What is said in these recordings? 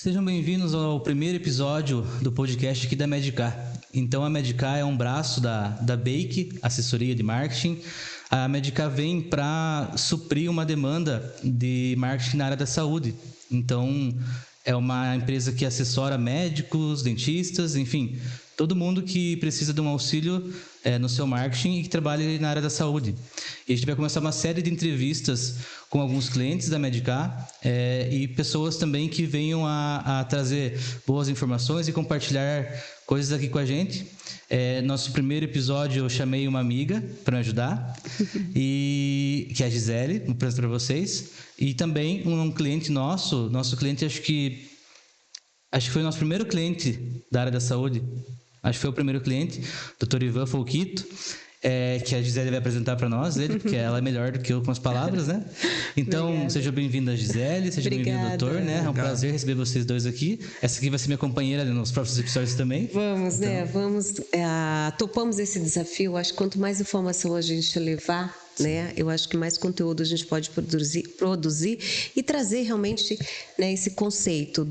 Sejam bem-vindos ao primeiro episódio do podcast aqui da Medcar. Então, a Medcar é um braço da Bake, assessoria de marketing. A Medcar vem para suprir uma demanda de marketing na área da saúde. Então, é uma empresa que assessora médicos, dentistas, enfim, todo mundo que precisa de um auxílio no seu marketing e que trabalha na área da saúde. E a gente vai começar uma série de entrevistas com alguns clientes da Medcar e pessoas também que venham a trazer boas informações e compartilhar coisas aqui com a gente. Nosso primeiro episódio eu chamei uma amiga para me ajudar, que é a Gisele, vou apresentar para vocês. E também um cliente nosso cliente acho que foi o nosso primeiro cliente da área da saúde. Acho que foi o primeiro cliente, Dr. Ivan Folquito, que a Gisele vai apresentar para nós, porque ela é melhor do que eu com as palavras, né? Então, Obrigada. Seja bem-vinda, Gisele, seja bem-vindo, doutor, né? É um prazer receber vocês dois aqui. Essa aqui vai ser minha companheira nos próximos episódios também. Vamos, então, né? Vamos, topamos esse desafio. Acho que quanto mais informação a gente levar, né? Eu acho que mais conteúdo a gente pode produzir e trazer realmente, né, esse conceito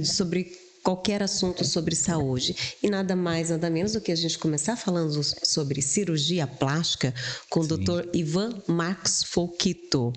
sobre qualquer assunto sobre saúde. E nada mais, nada menos do que a gente começar falando sobre cirurgia plástica com o Dr. Ivan Marcos Folquito.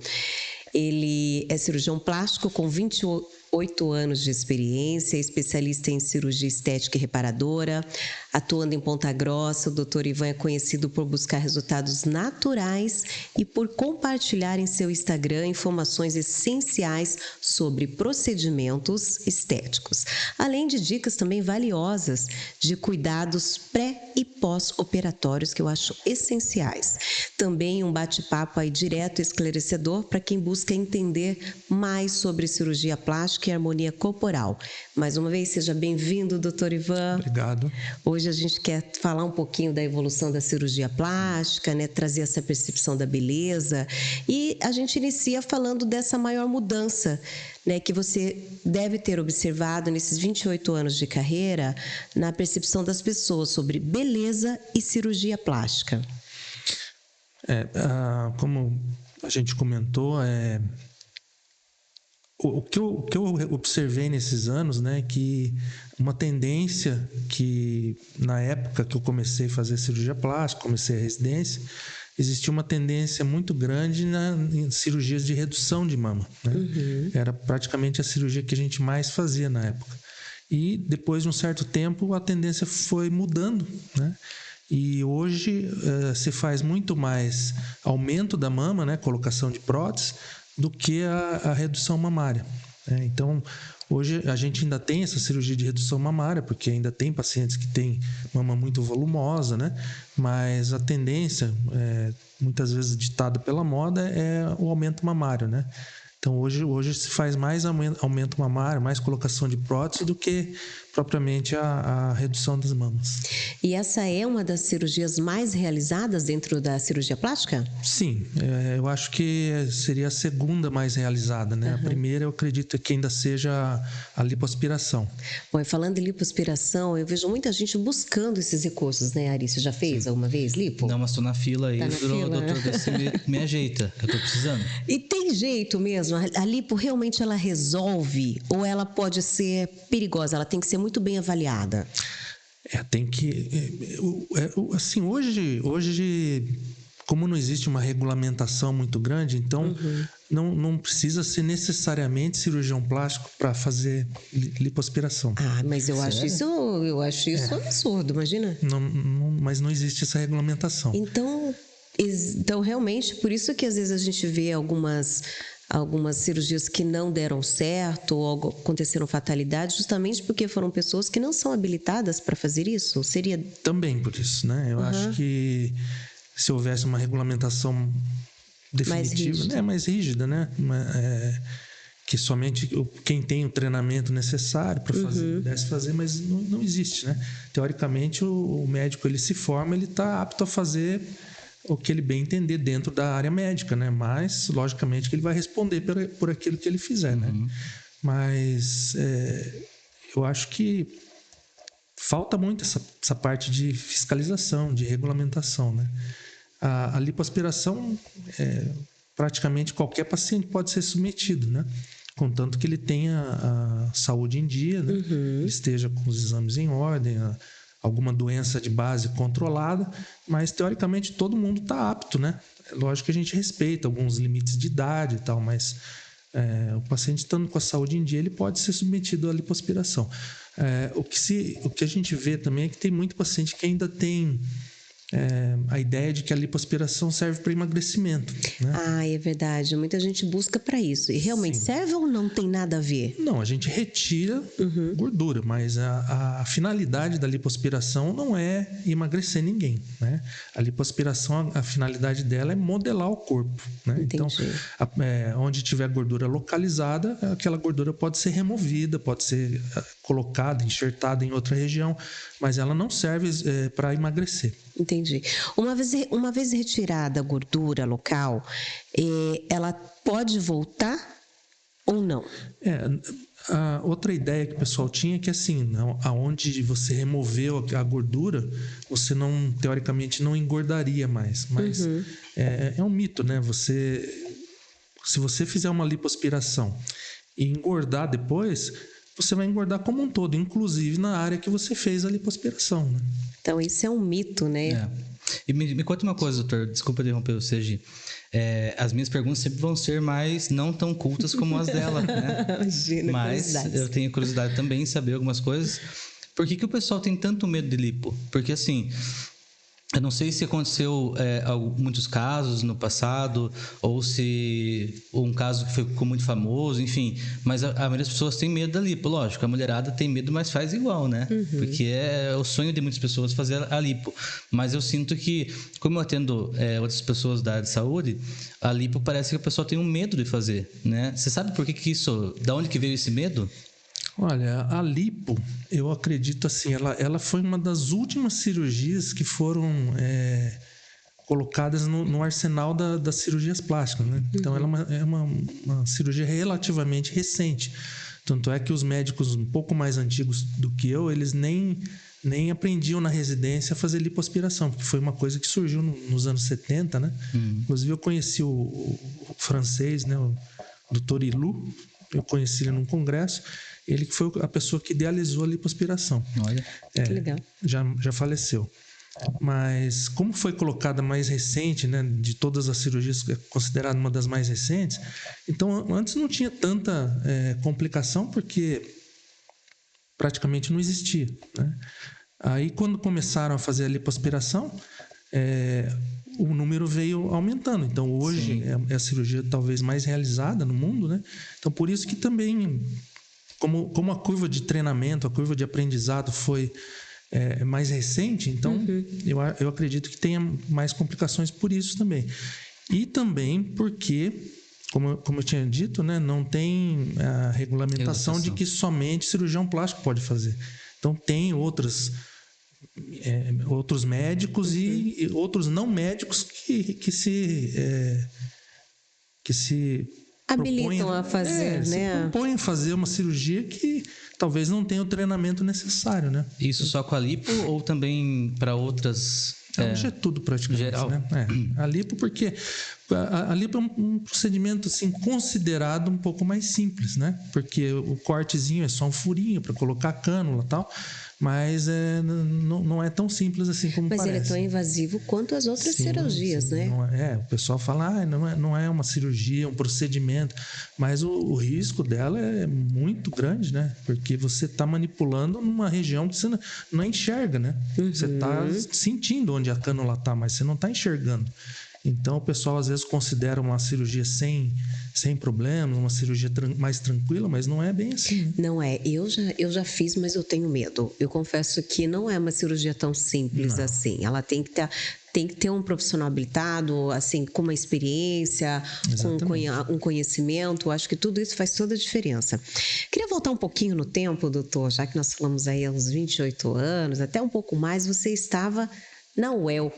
Ele é cirurgião plástico com 28 anos de experiência, especialista em cirurgia estética e reparadora, atuando em Ponta Grossa. O Dr. Ivan é conhecido por buscar resultados naturais e por compartilhar em seu Instagram informações essenciais sobre procedimentos estéticos, além de dicas também valiosas de cuidados pré e pós-operatórios que eu acho essenciais. Também um bate-papo aí direto e esclarecedor para quem busca entender mais sobre cirurgia plástica e harmonia corporal. Mais uma vez, seja bem-vindo, Dr. Ivan. Obrigado. Hoje a gente quer falar um pouquinho da evolução da cirurgia plástica, né? Trazer essa percepção da beleza. E a gente inicia falando dessa maior mudança, né, que você deve ter observado nesses 28 anos de carreira na percepção das pessoas sobre beleza e cirurgia plástica. Como a gente comentou, o que eu observei nesses anos, né, que uma tendência que na época que eu comecei a fazer cirurgia plástica, comecei a residência, existia uma tendência muito grande em cirurgias de redução de mama, né? Uhum. Era praticamente a cirurgia que a gente mais fazia na época. E depois de um certo tempo a tendência foi mudando, né? E hoje se faz muito mais aumento da mama, né, colocação de prótese, do que a redução mamária, né? Então, hoje a gente ainda tem essa cirurgia de redução mamária, porque ainda tem pacientes que têm mama muito volumosa, né? Mas a tendência, muitas vezes ditada pela moda, é o aumento mamário, né? Então, hoje se faz mais aumento mamário, mais colocação de prótese do que propriamente a redução das mamas. E essa é uma das cirurgias mais realizadas dentro da cirurgia plástica? Sim, eu acho que seria a segunda mais realizada, né? Uhum. A primeira eu acredito que ainda seja a lipoaspiração. Bom, e falando em lipoaspiração, eu vejo muita gente buscando esses recursos, né, Ari? Você já fez alguma vez lipo? Não, mas estou na fila aí. Doutor, você me ajeita, eu estou precisando. E tem jeito mesmo? A lipo realmente ela resolve? Ou ela pode ser perigosa? Ela tem que ser muito bem avaliada? Tem que... Assim, hoje, como não existe uma regulamentação muito grande, então não precisa ser necessariamente cirurgião plástico para fazer lipoaspiração. Mas eu acho isso um absurdo, imagina. Mas não existe essa regulamentação. Então, realmente, por isso que às vezes a gente vê algumas cirurgias que não deram certo ou aconteceram fatalidades, justamente porque foram pessoas que não são habilitadas para fazer isso? Seria... Também por isso, né? Eu acho que se houvesse uma regulamentação definitiva, mais rígida, né? Que somente quem tem o treinamento necessário para fazer pudesse fazer, mas não existe, né? Teoricamente, o médico ele se forma, ele está apto a fazer o que ele bem entender dentro da área médica, né? Mas, logicamente, que ele vai responder por aquilo que ele fizer, né? Mas eu acho que falta muito essa parte de fiscalização, de regulamentação, né? A lipoaspiração, praticamente qualquer paciente pode ser submetido, né? Contanto que ele tenha a saúde em dia, né? Esteja com os exames em ordem, alguma doença de base controlada, mas teoricamente todo mundo está apto, né? É lógico que a gente respeita alguns limites de idade e tal, mas o paciente estando com a saúde em dia, ele pode ser submetido à lipoaspiração. O que a gente vê também é que tem muito paciente que ainda tem a ideia de que a lipoaspiração serve para emagrecimento, né? É verdade. Muita gente busca para isso. E realmente serve ou não tem nada a ver? Não, a gente retira gordura, mas a finalidade da lipoaspiração não é emagrecer ninguém, né? A lipoaspiração, a finalidade dela é modelar o corpo, né? Então, onde tiver gordura localizada, aquela gordura pode ser removida, pode ser colocada, enxertada em outra região, mas ela não serve para emagrecer. Entendi. Uma vez retirada a gordura local, ela pode voltar ou não? A outra ideia que o pessoal tinha é que assim, aonde você removeu a gordura, você não, teoricamente, não engordaria mais. Mas é um mito, né? Se você fizer uma lipoaspiração e engordar depois, você vai engordar como um todo, inclusive na área que você fez a lipoaspiração, né? Então, isso é um mito, né? E me conta uma coisa, doutor, desculpa interromper você, Gi. As minhas perguntas sempre vão ser mais não tão cultas como as dela, né? Imagina, mas eu tenho curiosidade também em saber algumas coisas. Por que o pessoal tem tanto medo de lipo? Porque assim, eu não sei se aconteceu muitos casos no passado, ou se um caso que ficou muito famoso, enfim. Mas a maioria das pessoas tem medo da lipo. Lógico, a mulherada tem medo, mas faz igual, né? Porque é o sonho de muitas pessoas fazer a lipo. Mas eu sinto que, como eu atendo outras pessoas da área de saúde, a lipo parece que a pessoa tem um medo de fazer, né? Você sabe por que isso... Da onde que veio esse medo? Olha, a lipo, eu acredito assim, ela foi uma das últimas cirurgias que foram colocadas no arsenal das cirurgias plásticas, né? Então, ela é uma cirurgia relativamente recente. Tanto é que os médicos um pouco mais antigos do que eu, eles nem aprendiam na residência a fazer lipoaspiração, porque foi uma coisa que surgiu nos anos 70, né? Inclusive, eu conheci o francês, né? O Dr. Ilou, eu conheci ele num congresso. Ele que foi a pessoa que idealizou a lipoaspiração. Olha, que legal. Já faleceu. Mas como foi colocada mais recente, né, de todas as cirurgias, é considerada uma das mais recentes, então antes não tinha tanta complicação, porque praticamente não existia, né? Aí quando começaram a fazer a lipoaspiração, o número veio aumentando. Então hoje é a cirurgia talvez mais realizada no mundo, né? Então por isso que também... Como a curva de treinamento, a curva de aprendizado foi mais recente, então eu acredito que tenha mais complicações por isso também. E também porque, como eu tinha dito, né, não tem a regulamentação de que somente cirurgião plástico pode fazer. Então tem outros médicos e outros não médicos que se habilitam a fazer, né? Se propõem a fazer uma cirurgia que talvez não tenha o treinamento necessário, né? Isso só com a lipo ou também para outras... Hoje é tudo praticamente, geral, né? A lipo, porque a lipo é um procedimento assim, considerado um pouco mais simples, né? Porque o cortezinho é só um furinho para colocar a cânula e tal, mas não é tão simples assim como parece. Mas ele é tão invasivo quanto as outras cirurgias, né? O pessoal fala, não é uma cirurgia, é um procedimento, mas o risco dela é muito grande, né? Porque você está manipulando numa região que você não enxerga, né? Você está sentindo onde a cânula está, mas você não está enxergando. Então, o pessoal às vezes considera uma cirurgia sem problemas, uma cirurgia mais tranquila, mas não é bem assim, né? Não é. Eu já fiz, mas eu tenho medo. Eu confesso que não é uma cirurgia tão simples assim. Ela tem que ter um profissional habilitado, assim, com uma experiência, com um conhecimento. Acho que tudo isso faz toda a diferença. Queria voltar um pouquinho no tempo, doutor, já que nós falamos aí aos 28 anos, até um pouco mais, você estava na UEL,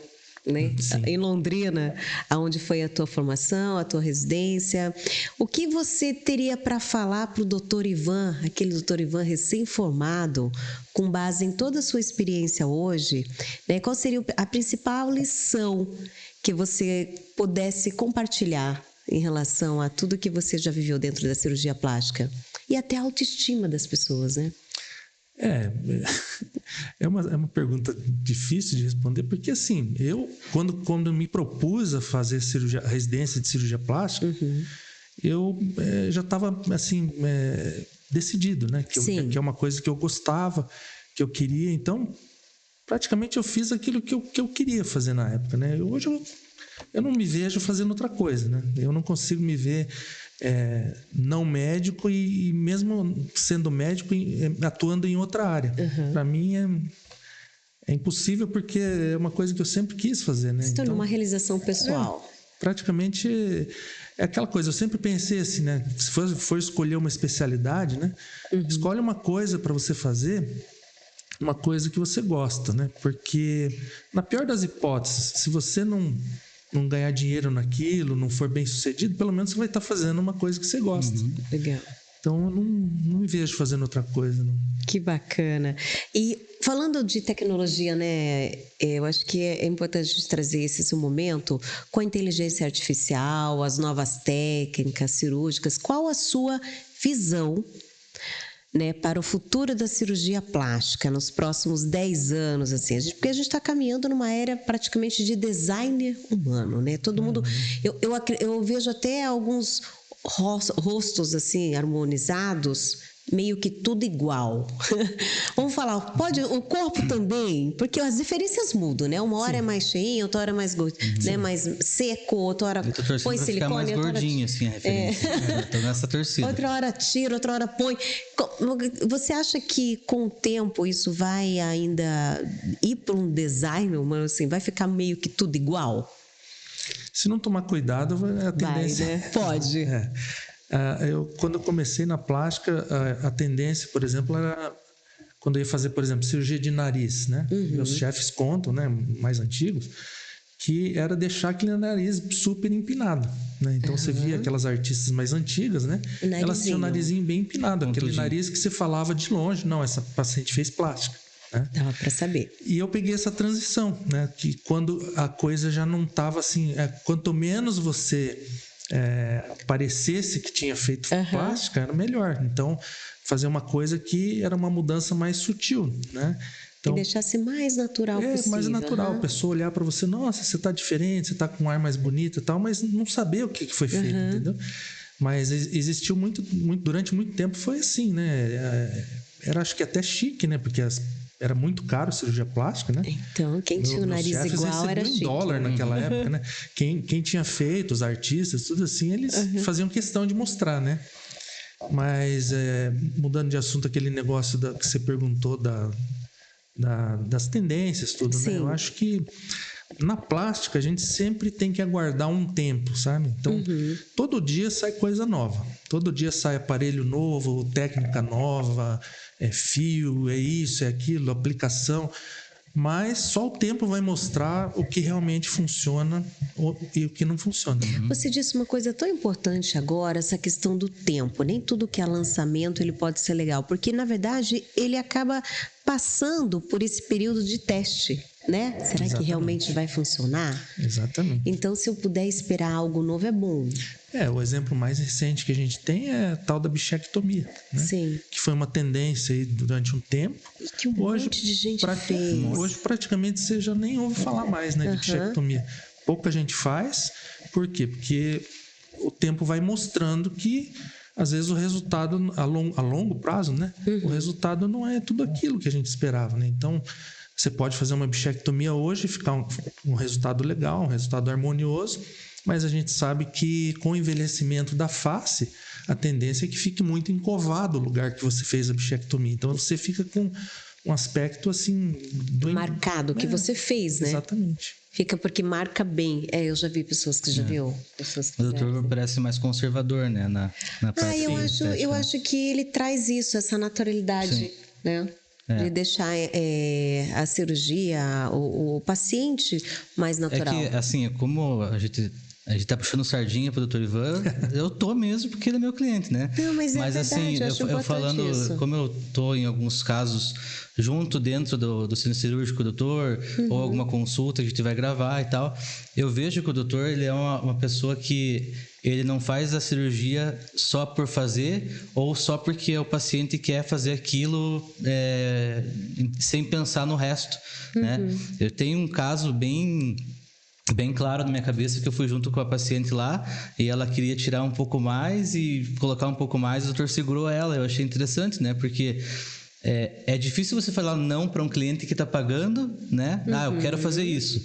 né? Em Londrina, onde foi a tua formação, a tua residência. O que você teria para falar para o doutor Ivan, aquele doutor Ivan recém-formado, com base em toda a sua experiência hoje, né? Qual seria a principal lição que você pudesse compartilhar em relação a tudo que você já viveu dentro da cirurgia plástica? e até a autoestima das pessoas, né? É uma pergunta difícil de responder, porque assim, quando me propus a fazer residência de cirurgia plástica, eu já estava assim, decidido, né? Que é uma coisa que eu gostava, que eu queria. Então, praticamente eu fiz aquilo que eu queria fazer na época, né? Hoje eu não me vejo fazendo outra coisa, né? Eu não consigo me ver não médico e mesmo sendo médico atuando em outra área. Para mim é impossível, porque é uma coisa que eu sempre quis fazer, né? Se tornou uma realização pessoal. Praticamente é aquela coisa. Eu sempre pensei assim, né? Se for escolher uma especialidade, né? Escolhe uma coisa para você fazer, uma coisa que você gosta, né? Porque na pior das hipóteses, se você não ganhar dinheiro naquilo, não for bem sucedido, pelo menos você vai estar fazendo uma coisa que você gosta. Legal. Então eu não me vejo fazendo outra coisa, não. Que bacana. E falando de tecnologia, né? Eu acho que é importante a gente trazer esse seu momento com a inteligência artificial, as novas técnicas cirúrgicas. Qual a sua visão, né, para o futuro da cirurgia plástica nos próximos 10 anos, assim? Porque a gente está caminhando numa era praticamente de design humano, né? Todo mundo... Eu vejo até alguns rostos, assim, harmonizados, meio que tudo igual. Vamos falar, pode o corpo também, porque as diferenças mudam, né? Uma hora é mais cheinha, outra hora é mais né? Mais seco, outra hora põe silicone, ficar mais gordinho, assim, a referência. Tô nessa torcida. Outra hora tira, outra hora põe. Você acha que com o tempo isso vai ainda ir para um design humano, assim, vai ficar meio que tudo igual? Se não tomar cuidado, a tendência... Vai, né? Pode. Quando eu comecei na plástica, a tendência, por exemplo, era quando eu ia fazer, por exemplo, cirurgia de nariz, né? Meus chefes contam, né, mais antigos, que era deixar aquele nariz super empinado, né? Então você via aquelas artistas mais antigas, né? Elas tinham o narizinho bem empinado, aquele nariz que você falava de longe, não, essa paciente fez plástica. Né? Dava para saber. E eu peguei essa transição, né? Que quando a coisa já não estava assim, quanto menos você parecesse que tinha feito plástica, era melhor. Então, fazer uma coisa que era uma mudança mais sutil, né? Então, e deixasse mais natural possível. Mais natural. A pessoa olhar para você, nossa, você está diferente, você está com um ar mais bonito e tal, mas não saber o que foi feito, entendeu? Mas existiu durante muito tempo, foi assim, né? Era, acho que até chique, né? Porque era muito caro a cirurgia plástica, né? Então, quem tinha o nariz igual era chique. $1 naquela época, né? Quem tinha feito, os artistas, tudo assim, eles faziam questão de mostrar, né? Mas, mudando de assunto, aquele negócio que você perguntou das tendências, tudo, né? Eu acho que na plástica a gente sempre tem que aguardar um tempo, sabe? Então, todo dia sai coisa nova. Todo dia sai aparelho novo, técnica nova, fio, isso, aquilo, aplicação. Mas só o tempo vai mostrar o que realmente funciona e o que não funciona. Né? Você disse uma coisa tão importante agora, essa questão do tempo. Nem tudo que é lançamento ele pode ser legal, porque na verdade ele acaba passando por esse período de teste, né? Será que realmente vai funcionar? Exatamente. Então, se eu puder esperar algo novo, é bom. O exemplo mais recente que a gente tem é a tal da bichectomia, né? Sim. Que foi uma tendência aí durante um tempo. E que monte de gente fez. Hoje, praticamente, você já nem ouve falar mais, né, de bichectomia. Pouca gente faz. Por quê? Porque o tempo vai mostrando que, às vezes, o resultado, a longo prazo, né? O resultado não é tudo aquilo que a gente esperava, né? Então, você pode fazer uma bichectomia hoje e ficar um resultado legal, um resultado harmonioso, mas a gente sabe que com o envelhecimento da face, a tendência é que fique muito encovado o lugar que você fez a bichectomia. Então, você fica com um aspecto assim... marcado, que você fez, né? Exatamente. Fica porque marca bem. Eu já vi pessoas que já viu. Pessoas que o doutor parece mais conservador, né? Na prática. Eu acho que ele traz isso, essa naturalidade, né? De deixar a cirurgia, o paciente mais natural. É que, assim, como a A gente tá puxando sardinha pro Dr. Ivan. Eu tô mesmo porque ele é meu cliente, né? Não, mas é assim, verdade, eu acho eu importante falando, isso. como eu tô em alguns casos junto dentro do centro cirúrgico do doutor, ou alguma consulta que a gente vai gravar e tal, eu vejo que o doutor, ele é uma pessoa que ele não faz a cirurgia só por fazer ou só porque o paciente quer fazer aquilo sem pensar no resto, né? Eu tenho um caso bem claro na minha cabeça, que eu fui junto com a paciente lá e ela queria tirar um pouco mais e colocar um pouco mais, o doutor segurou ela. Eu achei interessante, né? Porque é difícil você falar não para um cliente que está pagando, né? Eu quero fazer isso.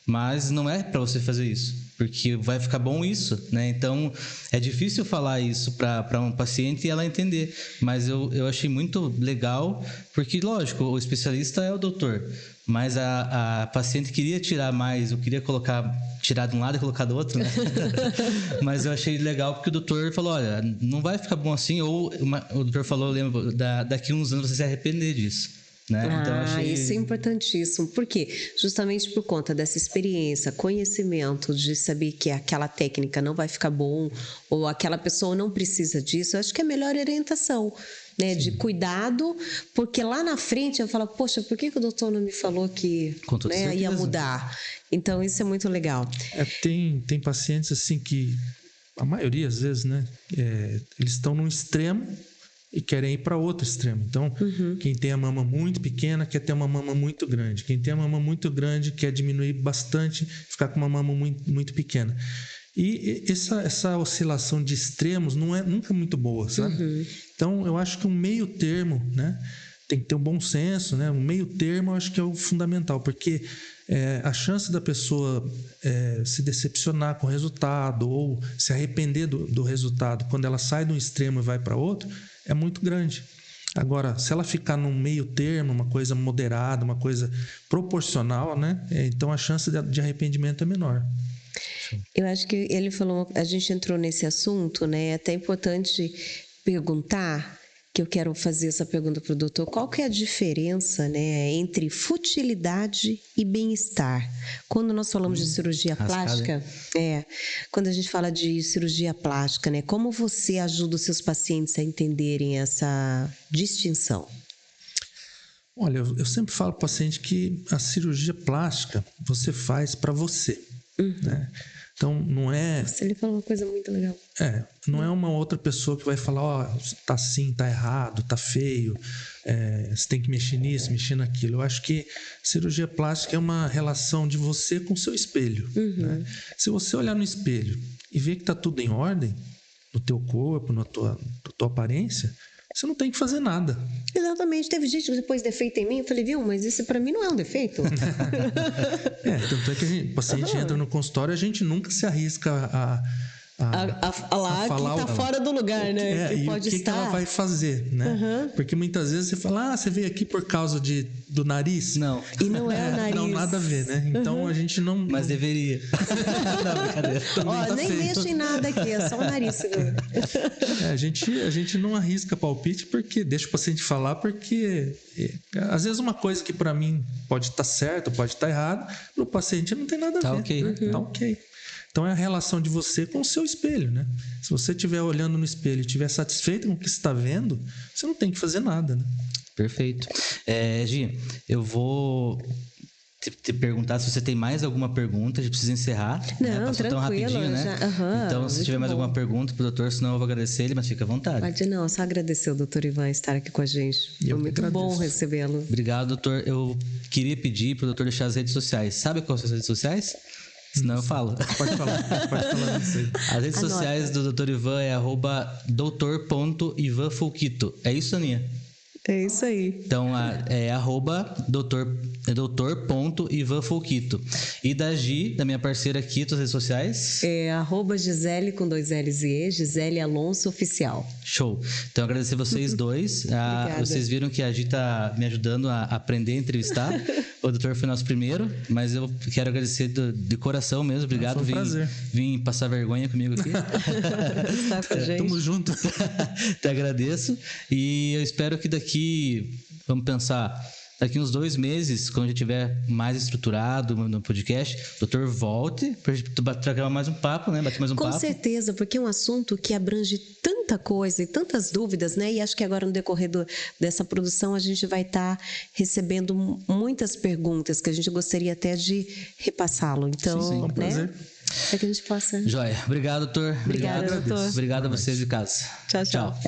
Mas não é para você fazer isso, porque vai ficar bom isso, né? Então, é difícil falar isso para um paciente e ela entender. Mas eu achei muito legal, porque, lógico, o especialista é o doutor, mas a paciente queria tirar mais, eu queria tirar de um lado e colocar do outro, né? Mas eu achei legal porque o doutor falou, olha, não vai ficar bom assim, ou o doutor falou, eu lembro, daqui a uns anos você se arrepender disso. Né? Então, Isso é importantíssimo. Por quê? Justamente por conta dessa experiência, conhecimento de saber que aquela técnica não vai ficar bom ou aquela pessoa não precisa disso, eu acho que é a melhor orientação, né? De cuidado, porque lá na frente eu falo, poxa, por que o doutor não me falou que, com toda certeza, ia mudar? Então, isso é muito legal. Tem pacientes assim que, a maioria às vezes, né? Eles estão num extremo e querem ir para outro extremo. Então, quem tem a mama muito pequena quer ter uma mama muito grande. Quem tem a mama muito grande quer diminuir bastante, ficar com uma mama muito, muito pequena. E essa oscilação de extremos não é nunca muito boa, sabe? Então, eu acho que um meio termo, né? Tem que ter um bom senso, né? Um meio termo eu acho que é o fundamental, porque a chance da pessoa se decepcionar com o resultado ou se arrepender do resultado quando ela sai de um extremo e vai para outro é muito grande. Agora, se ela ficar num meio termo, uma coisa moderada, uma coisa proporcional, né? Então a chance de arrependimento é menor. Eu acho que ele falou, a gente entrou nesse assunto, né? É até importante perguntar, que eu quero fazer essa pergunta para o doutor, qual que é a diferença, né, entre futilidade e bem-estar? Quando nós falamos de cirurgia plástica, quando a gente fala de cirurgia plástica, né, como você ajuda os seus pacientes a entenderem essa distinção? Olha, eu sempre falo para o paciente que a cirurgia plástica você faz para você, né? Então, não é... Ele falou uma coisa muito legal. Não é uma outra pessoa que vai falar, tá assim, tá errado, tá feio, você tem que mexer nisso, mexer naquilo. Eu acho que cirurgia plástica é uma relação de você com o seu espelho, né? Se você olhar no espelho e ver que tá tudo em ordem, no teu corpo, na tua aparência, você não tem que fazer nada. Exatamente. Teve gente que depois defeito em mim, eu falei, viu, mas isso para mim não é um defeito. Tanto é que o paciente entra no consultório, a gente nunca se arrisca a falar que tá fora do lugar, né? E pode o que ela vai fazer, né? Porque muitas vezes você fala, você veio aqui por causa do nariz. Não. E não é o nariz. Não, nada a ver, né? Então a gente não... Mas deveria. Não, brincadeira. Nem mexa em nada aqui, é só o nariz seguro. A gente não arrisca palpite, porque deixa o paciente falar, porque às vezes uma coisa que para mim pode estar certa, pode estar errada, para o paciente não tem nada a ver. Ok. Né? Tá ok. Então é a relação de você com o seu espelho, né? Se você estiver olhando no espelho e estiver satisfeito com o que você está vendo, você não tem que fazer nada, né? Perfeito. Gi, eu vou te perguntar se você tem mais alguma pergunta. A gente precisa encerrar. Não, passou tão rapidinho, né? Então, se tiver mais alguma pergunta pro doutor, senão eu vou agradecer ele, mas fica à vontade. Pode não, só agradecer o doutor Ivan estar aqui com a gente. Foi muito bom recebê-lo. Obrigado, doutor. Eu queria pedir pro doutor deixar as redes sociais. Sabe quais são as redes sociais? Senão eu falo. Pode falar isso aí. As redes sociais do Dr. Ivan é @doutor.ivanfolquito. É isso, Aninha? É isso aí. Então, é doutor.ivanfolquito. E da Gi, da minha parceira aqui, tuas redes sociais? É @Gisele com 2 L's e E, Gisele Alonso Oficial. Show. Então, agradecer vocês dois. Vocês viram que a Gi tá me ajudando a aprender a entrevistar. O doutor foi nosso primeiro, mas eu quero agradecer de coração mesmo. Obrigado. Foi um prazer. Vim passar vergonha comigo aqui. Está com a gente. Tamo junto. Te agradeço. E eu espero que daqui, vamos pensar, daqui uns 2 meses, quando a gente estiver mais estruturado no podcast, o doutor volte para a gente tragar mais um papo, né? Bater mais um papo. Com certeza, porque é um assunto que abrange tanta coisa e tantas dúvidas, né? E acho que agora no decorrer dessa produção a gente vai estar recebendo muitas perguntas que a gente gostaria até de repassá-lo. Então, sim, um prazer. Para que a gente possa... Joia. Obrigado, doutor. Obrigada, doutor. Obrigado a vocês de casa. Tchau, tchau.